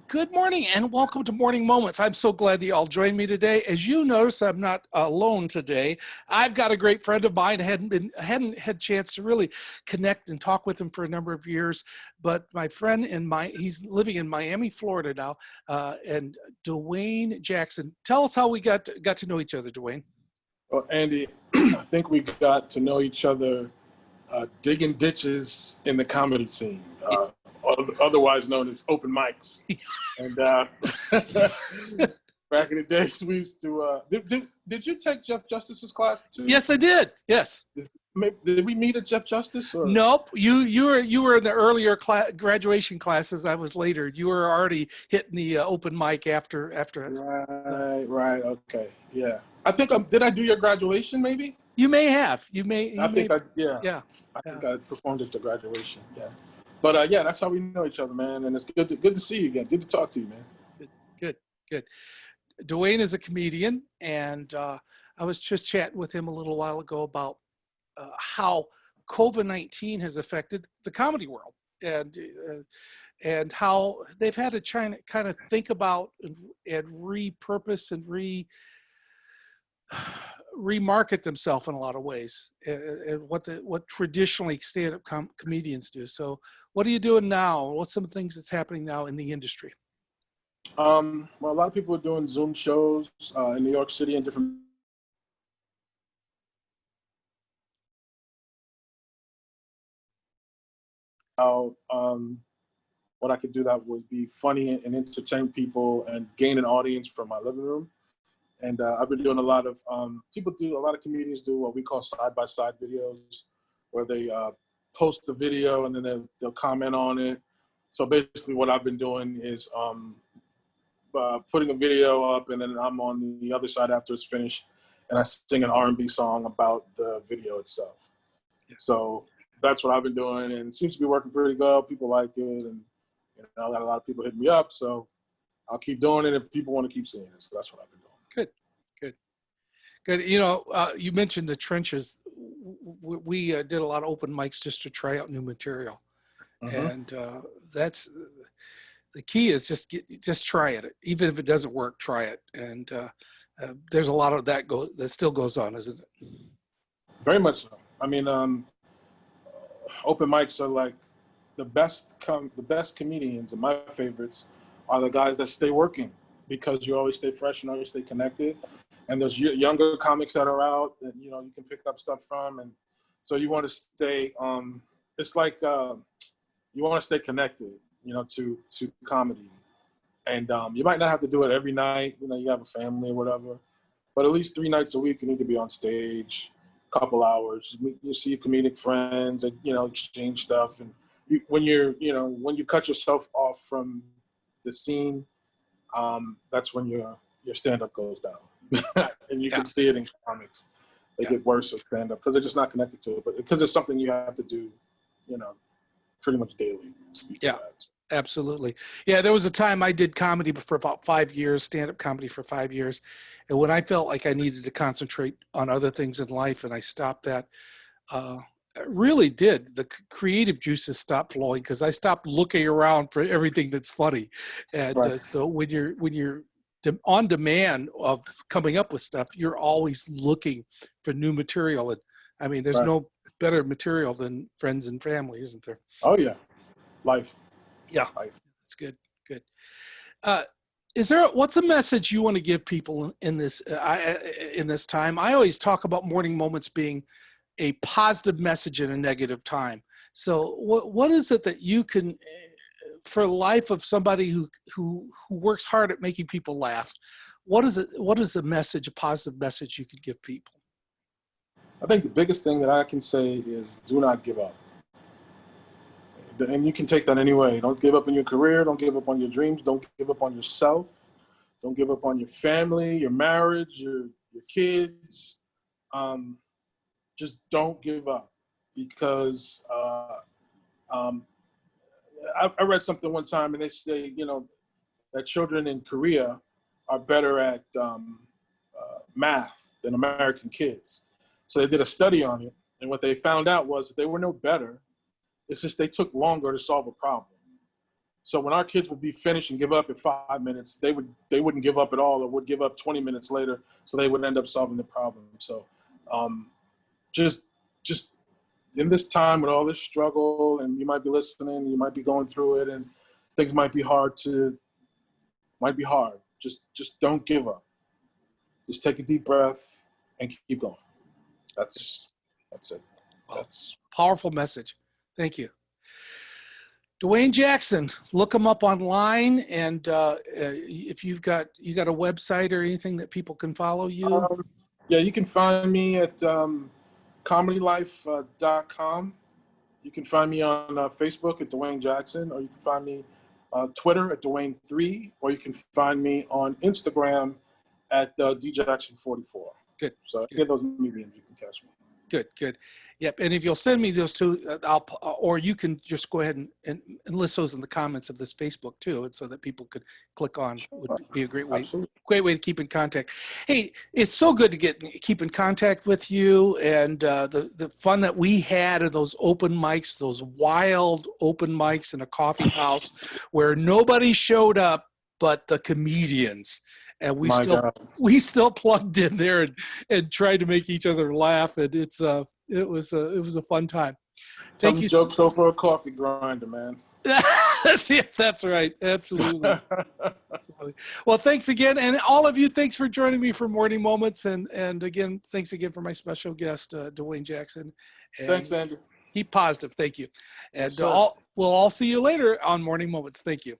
Good morning and welcome to Morning Moments. I'm so glad that you all joined me today. As you notice, I'm not alone today. I've got a great friend of mine. Hadn't had a chance to really connect and talk with him for a number of years. But my friend he's living in Miami, Florida now, and Dwayne Jackson. Tell us how we got to know each other, Dwayne. Well, Andy, I think we got to know each other digging ditches in the comedy scene. Otherwise known as open mics. And back in the days, we used to. Did you take Jeff Justice's class too? Yes, I did. Yes. Did we meet at Jeff Justice? Or? Nope. You were in the earlier graduation classes. I was later. You were already hitting the open mic after. Right. Okay. Yeah. I think did I do your graduation? Maybe. You may have. I think I performed at the graduation. Yeah. But yeah, that's how we know each other, man. And it's good to see you again. Good to talk to you, man. Good. Dwayne is a comedian, and I was just chatting with him a little while ago about how COVID-19 has affected the comedy world, and how they've had to try and kind of think about and repurpose and remarket themselves in a lot of ways, and what traditionally stand-up comedians do. So what are you doing now? What's some things that's happening now in the industry? Well, a lot of people are doing Zoom shows in New York City and different. What I could do that would be funny and entertain people and gain an audience from my living room. And I've been doing a lot of a lot of comedians do what we call side-by-side videos, where they post the video and then they'll comment on it. So basically what I've been doing is putting a video up, and then I'm on the other side after it's finished, and I sing an R&B song about the video itself. Yeah. So that's what I've been doing, and it seems to be working pretty well. People like it, and I got a lot of people hitting me up, so I'll keep doing it if people want to keep seeing it. So that's what I've been doing. Good. You mentioned the trenches. We did a lot of open mics just to try out new material, and that's the key. Is just try it. Even if it doesn't work, try it. And there's a lot of that still goes on, isn't it? Very much so. I mean, open mics are like the best comedians, and my favorites are the guys that stay working, because you always stay fresh and always stay connected. And there's younger comics that are out that, you can pick up stuff from. And so you want to stay, it's like you want to stay connected, to comedy. And you might not have to do it every night. You have a family or whatever. But at least 3 nights a week, you need to be on stage, a couple hours. You see your comedic friends and, exchange stuff. And when you cut yourself off from the scene, that's when your stand-up goes down. And you can see it in comics. They get worse with stand-up because they're just not connected to it, but because it's something you have to do, pretty much daily. Yeah, absolutely. Yeah, there was a time I did comedy for about 5 years, stand-up comedy for 5 years. And when I felt like I needed to concentrate on other things in life and I stopped that, I really did. The creative juices stopped flowing because I stopped looking around for everything that's funny. And so when you're on demand of coming up with stuff, you're always looking for new material. And I mean, there's no better material than friends and family, isn't there? Oh yeah. Life. Yeah. Life. That's good. What's a message you want to give people in this time? I always talk about morning moments being a positive message in a negative time. So what is it that you can, for the life of somebody who works hard at making people laugh, what is a message, a positive message you could give people? I think the biggest thing that I can say is do not give up. And you can take that any way. Don't give up in your career. Don't give up on your dreams. Don't give up on yourself. Don't give up on your family, your marriage, your kids. Just don't give up, because I read something one time, and they say, that children in Korea are better at math than American kids. So they did a study on it, and what they found out was that they were no better. It's just they took longer to solve a problem. So when our kids would be finished and give up at 5 minutes, they wouldn't give up at all, or would give up 20 minutes later. So they would end up solving the problem. So just in this time with all this struggle, and you might be listening, you might be going through it, and things might be hard. Just don't give up. Just take a deep breath and keep going. That's it. That's powerful message. Thank you. Dwayne Jackson, look him up online, and if you got a website or anything that people can follow you. Yeah, you can find me at comedylife.com. You can find me on Facebook at Dwayne Jackson, or you can find me on Twitter at Dwayne3, or you can find me on Instagram at DJackson44. Good. So any of those mediums you can catch me. Good. Yep. And if you'll send me those two, or you can just go ahead and list those in the comments of this Facebook too, and so that people could click on. Would be a great way. Absolutely. Great way to keep in contact. Hey, it's so good to keep in contact with you, and the fun that we had at those open mics, those wild open mics in a coffee house where nobody showed up but the comedians. And we still plugged in there and tried to make each other laugh, and it was a fun time. Tell me jokes over a coffee grinder, man. That's right. Absolutely. Absolutely. Well, thanks again, and all of you, thanks for joining me for Morning Moments, and again, thanks again for my special guest, Dwayne Jackson. And thanks, Andrew. Keep positive. Thank you, and Yes, we'll all see you later on Morning Moments. Thank you.